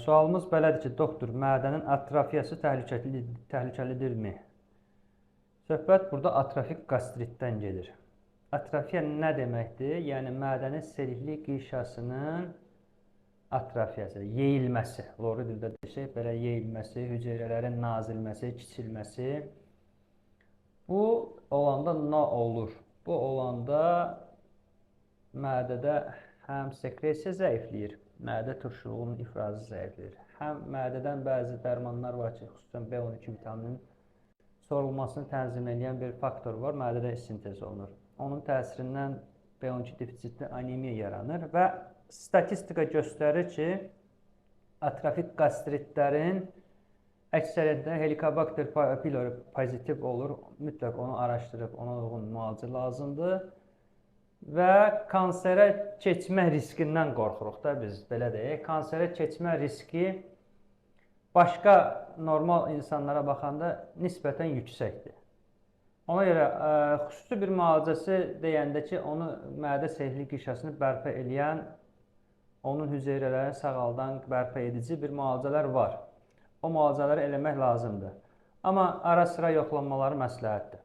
Sualımız belədir ki, doktor, mədənin atrofiyası təhlükəlidirmi? Söhbət burada atrofik qastritdən gedir. Atrofiya nə deməkdir? Yəni, mədənin selikli qişasının atrofiyası, yeyilməsi. Lori dildə desək, belə yeyilməsi, hüceyrələrin nazilməsi, kiçilməsi. Bu olanda nə olur? Bu olanda mədədə həm sekresiya zəifləyir, mədə turşuluğunun ifrazı zəifləyir. Həm mədədən bəzi dərmanlar var ki, xüsusən B12 vitamininin sorulmasını tənzim edən bir faktor var, mədədə sintez olunur. Onun təsirindən B12 defisitli anemiya yaranır və statistika göstərir ki, atrofik qastritlərin əksəriyyətdə Helicobacter pylori pozitiv olur. Mütləq onu araşdırıb, ona uyğun müalicə lazımdır. Və kanserə keçmə riskindən qorxuruq da biz, belə deyək. Kanserə keçmə riski başqa normal insanlara baxanda nisbətən yüksəkdir. Ona görə xüsusi bir müalicəsi deyəndə ki, onu mədə selikli qişasını bərpa edən, onun hüceyrələrini sağaldan bərpa edici bir müalicələr var. O müalicələri eləmək lazımdır. Amma ara sıra yoxlanmaları məsləhətdir.